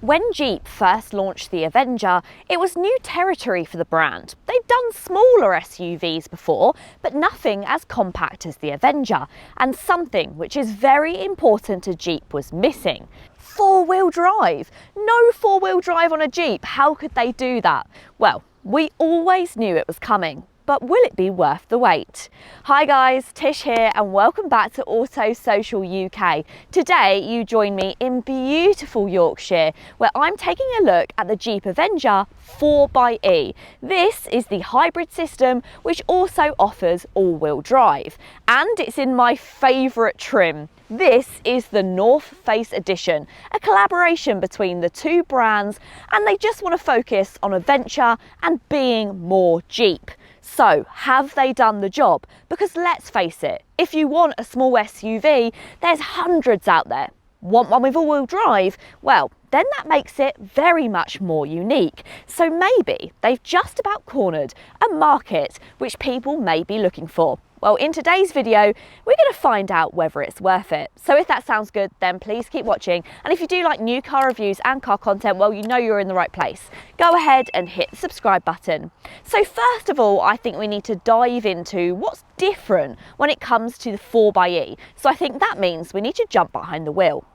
When Jeep first launched the Avenger, it was new territory for the brand. They'd done smaller SUVs before, but nothing as compact as the Avenger. And something which is very important to Jeep was missing: four-wheel drive. No four-wheel drive on a Jeep. How could they do that? Well, we always knew it was coming. But will it be worth the wait? Hi guys, Tish here and welcome back to Auto Social UK. Today you join me in beautiful Yorkshire where I'm taking a look at the Jeep Avenger 4xe. This is the hybrid system which also offers all-wheel drive, and it's in my favourite trim. This is the North Face Edition, a collaboration between the two brands, and they just want to focus on adventure and being more Jeep. So, have they done the job? Because let's face it, if you want a small SUV, there's hundreds out there. Want one with all-wheel drive? Well, then that makes it very much more unique. So maybe they've just about cornered a market which people may be looking for. Well, in today's video, we're going to find out whether it's worth it. So if that sounds good, then please keep watching. And if you do like new car reviews and car content, well, you know you're in the right place. Go ahead and hit the subscribe button. So first of all, I think we need to dive into what's different when it comes to the 4xe. So I think that means we need to jump behind the wheel.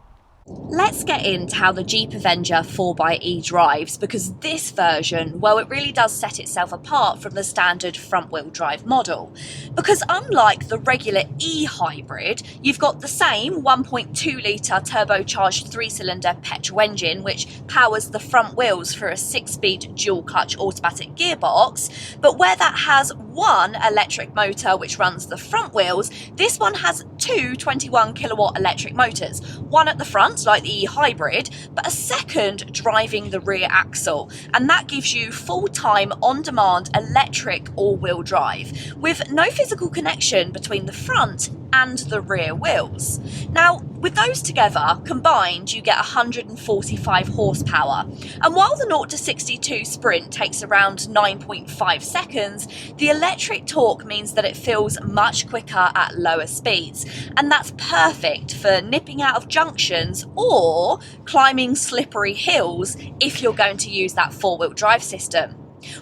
Let's get into how the Jeep Avenger 4xe drives, because this version, well, it really does set itself apart from the standard front-wheel drive model. Because unlike the regular e-hybrid, you've got the same 1.2 litre turbocharged 3-cylinder petrol engine which powers the front wheels through a 6-speed dual-clutch automatic gearbox, but where that has one electric motor which runs the front wheels, this one has two 21 kilowatt electric motors, one at the front like the e-hybrid, but a second driving the rear axle, and that gives you full-time on-demand electric all-wheel drive with no physical connection between the front and the rear wheels. Now, with those together, combined, you get 145 horsepower. And while the 0 to 62 sprint takes around 9.5 seconds, the electric torque means that it feels much quicker at lower speeds. And that's perfect for nipping out of junctions or climbing slippery hills if you're going to use that four-wheel drive system.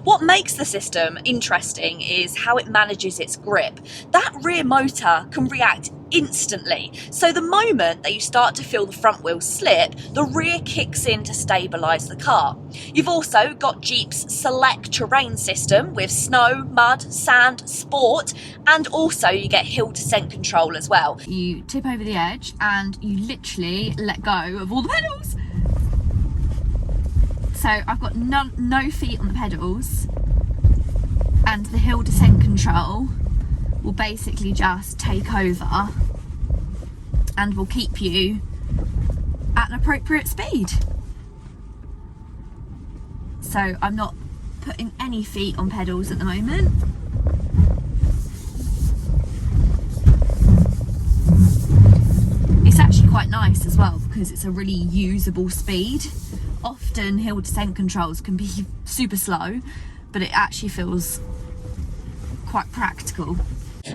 What makes the system interesting is how it manages its grip. That rear motor can react instantly. So the moment that you start to feel the front wheels slip, the rear kicks in to stabilise the car. You've also got Jeep's Selec-Terrain system with snow, mud, sand, sport, and also you get hill descent control as well. You tip over the edge and you literally let go of all the pedals. So I've got no feet on the pedals, and the hill descent control will basically just take over and will keep you at an appropriate speed. So I'm not putting any feet on pedals at the moment. It's actually quite nice as well because it's a really usable speed. Often hill descent controls can be super slow, but it actually feels quite practical.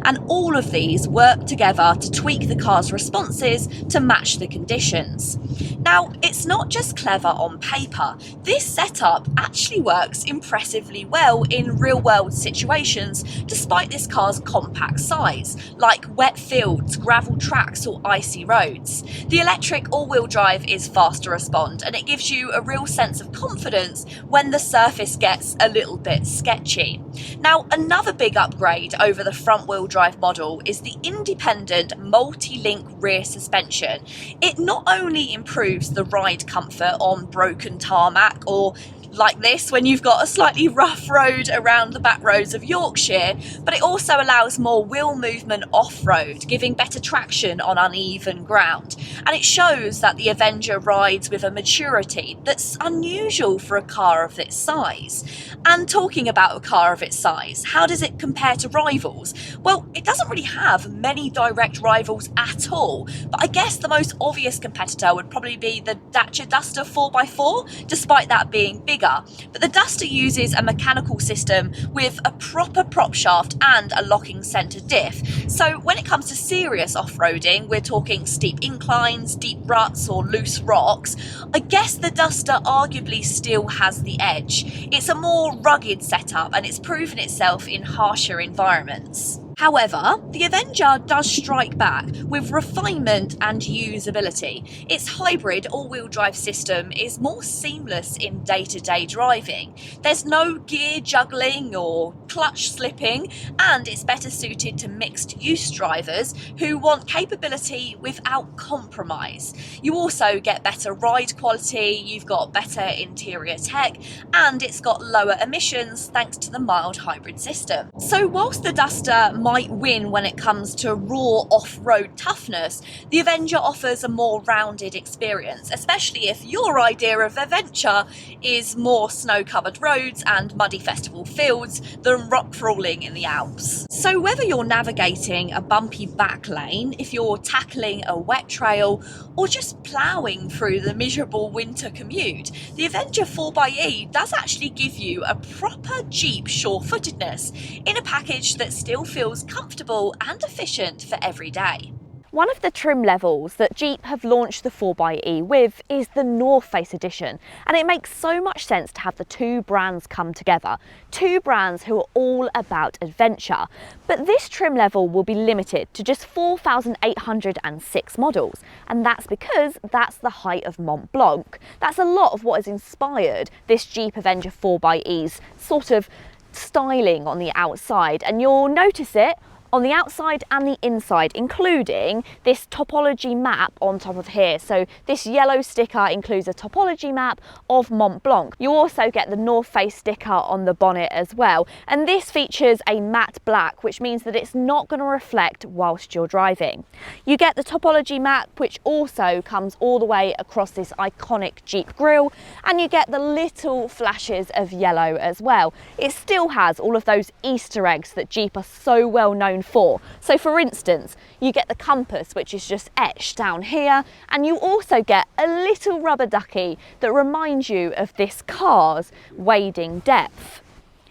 And all of these work together to tweak the car's responses to match the conditions. Now, it's not just clever on paper. This setup actually works impressively well in real-world situations, despite this car's compact size, like wet fields, gravel tracks or icy roads. The electric all-wheel drive is fast to respond, and it gives you a real sense of confidence when the surface gets a little bit sketchy. Now, another big upgrade over the front-wheel drive model is the independent multi-link rear suspension. It not only improves the ride comfort on broken tarmac or like this when you've got a slightly rough road around the back roads of Yorkshire, but it also allows more wheel movement off-road, giving better traction on uneven ground. And it shows that the Avenger rides with a maturity that's unusual for a car of its size. And talking about a car of its size, how does it compare to rivals? Well, it doesn't really have many direct rivals at all, but I guess the most obvious competitor would probably be the Dacia Duster 4x4, despite that being bigger either. But the Duster uses a mechanical system with a proper prop shaft and a locking centre diff. So when it comes to serious off-roading, we're talking steep inclines, deep ruts or loose rocks, I guess the Duster arguably still has the edge. It's a more rugged setup and it's proven itself in harsher environments. However, the Avenger does strike back with refinement and usability. Its hybrid all-wheel drive system is more seamless in day-to-day driving. There's no gear juggling or clutch slipping, and it's better suited to mixed-use drivers who want capability without compromise. You also get better ride quality, you've got better interior tech, and it's got lower emissions thanks to the mild hybrid system. So whilst the Duster might win when it comes to raw off-road toughness, the Avenger offers a more rounded experience, especially if your idea of adventure is more snow-covered roads and muddy festival fields than rock crawling in the Alps. So whether you're navigating a bumpy back lane, if you're tackling a wet trail, or just ploughing through the miserable winter commute, the Avenger 4xe does actually give you a proper Jeep sure-footedness in a package that still feels comfortable and efficient for every day. One of the trim levels that Jeep have launched the 4xe with is the North Face edition, and it makes so much sense to have the two brands come together, two brands who are all about adventure. But this trim level will be limited to just 4,806 models, and that's because that's the height of Mont Blanc. That's a lot of what has inspired this Jeep Avenger 4xe's sort of styling on the outside, and you'll notice it on the outside and the inside, including this topology map on top of here. So this yellow sticker includes a topology map of Mont Blanc. You also get the North Face sticker on the bonnet as well, and this features a matte black, which means that it's not going to reflect whilst you're driving. You get the topology map, which also comes all the way across this iconic Jeep grille, and you get the little flashes of yellow as well. It still has all of those Easter eggs that Jeep are so well known for. So for instance, you get the compass, which is just etched down here, and you also get a little rubber ducky that reminds you of this car's wading depth.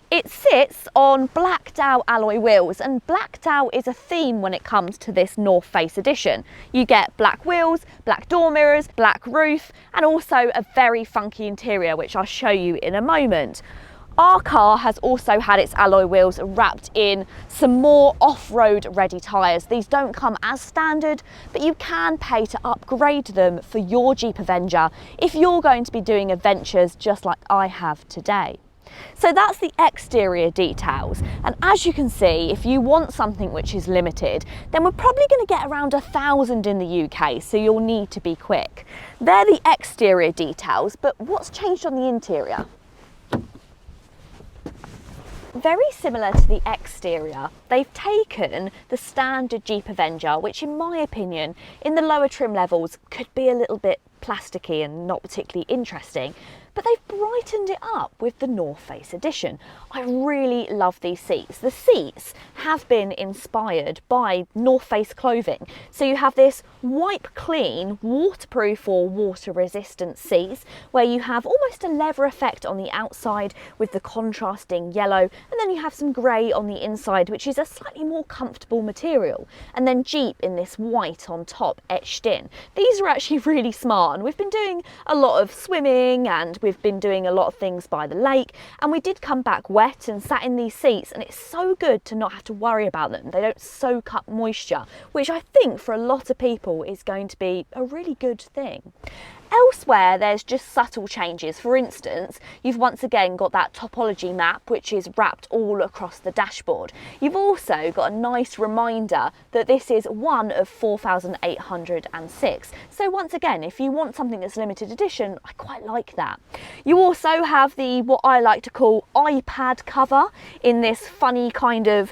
It sits on blacked out alloy wheels, and blacked out is a theme when it comes to this North Face edition. You get black wheels, black door mirrors, black roof, and also a very funky interior, which I'll show you in a moment. Our car has also had its alloy wheels wrapped in some more off-road ready tyres. These don't come as standard, but you can pay to upgrade them for your Jeep Avenger if you're going to be doing adventures just like I have today. So that's the exterior details, and as you can see, if you want something which is limited, then we're probably going to get around 1,000 in the UK, so you'll need to be quick. They're the exterior details, but what's changed on the interior? Very similar to the exterior, they've taken the standard Jeep Avenger, which in my opinion, in the lower trim levels, could be a little bit plasticky and not particularly interesting, but they've brightened it up with the North Face edition. I really love these seats. The seats have been inspired by North Face clothing. So you have this wipe clean, waterproof or water resistant seats where you have almost a leather effect on the outside with the contrasting yellow, and then you have some grey on the inside, which is a slightly more comfortable material. And then Jeep in this white on top etched in. These are actually really smart, and we've been doing a lot of swimming and we've been doing a lot of things by the lake, and we did come back wet and sat in these seats, and it's so good to not have to worry about them. They don't soak up moisture, which I think for a lot of people is going to be a really good thing. Elsewhere, there's just subtle changes. For instance, you've once again got that topology map, which is wrapped all across the dashboard. You've also got a nice reminder that this is one of 4,806. So once again, if you want something that's limited edition, I quite like that. You also have the, what I like to call iPad cover in this funny kind of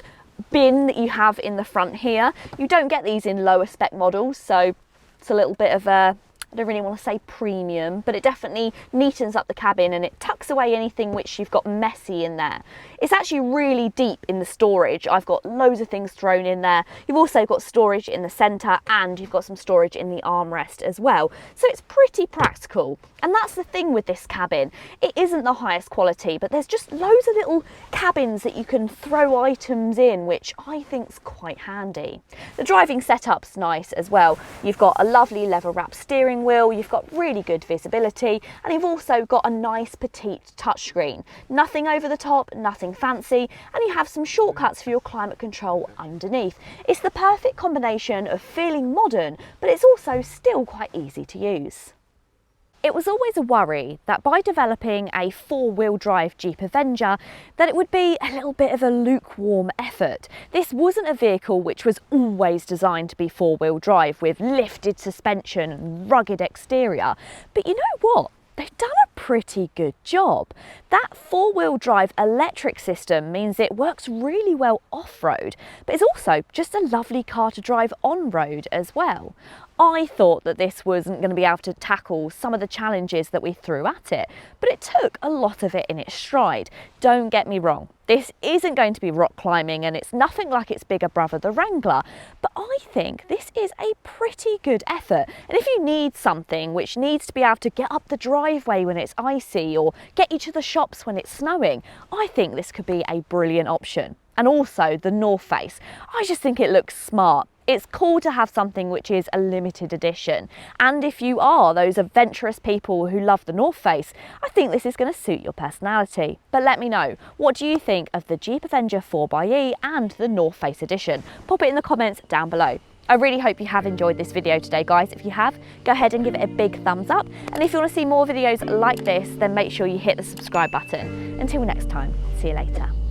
bin that you have in the front here. You don't get these in lower spec models, so it's a little bit of a I don't really want to say premium, but it definitely neatens up the cabin and it tucks away anything which you've got messy in there. It's actually really deep in the storage. I've got loads of things thrown in there. You've also got storage in the centre and you've got some storage in the armrest as well. So it's pretty practical. And that's the thing with this cabin. It isn't the highest quality, but there's just loads of little cabins that you can throw items in, which I think's quite handy. The driving setup's nice as well. You've got a lovely leather wrap steering wheel, you've got really good visibility, and you've also got a nice petite touchscreen. Nothing over the top, nothing fancy, and you have some shortcuts for your climate control underneath. It's the perfect combination of feeling modern, but it's also still quite easy to use. It was always a worry that by developing a four-wheel drive Jeep Avenger that it would be a little bit of a lukewarm effort. This wasn't a vehicle which was always designed to be four-wheel drive with lifted suspension and rugged exterior. But you know what? They've done a pretty good job. That four-wheel drive electric system means it works really well off-road, but it's also just a lovely car to drive on-road as well. I thought that this wasn't going to be able to tackle some of the challenges that we threw at it, but it took a lot of it in its stride. Don't get me wrong, this isn't going to be rock climbing and it's nothing like its bigger brother, the Wrangler, but I think this is a pretty good effort. And if you need something which needs to be able to get up the driveway when it's icy or get you to the shops when it's snowing, I think this could be a brilliant option. And also the North Face, I just think it looks smart. It's cool to have something which is a limited edition. And if you are those adventurous people who love the North Face, I think this is going to suit your personality. But let me know, what do you think of the Jeep Avenger 4xe and the North Face edition? Pop it in the comments down below. I really hope you have enjoyed this video today, guys. If you have, go ahead and give it a big thumbs up. And if you want to see more videos like this, then make sure you hit the subscribe button. Until next time, see you later.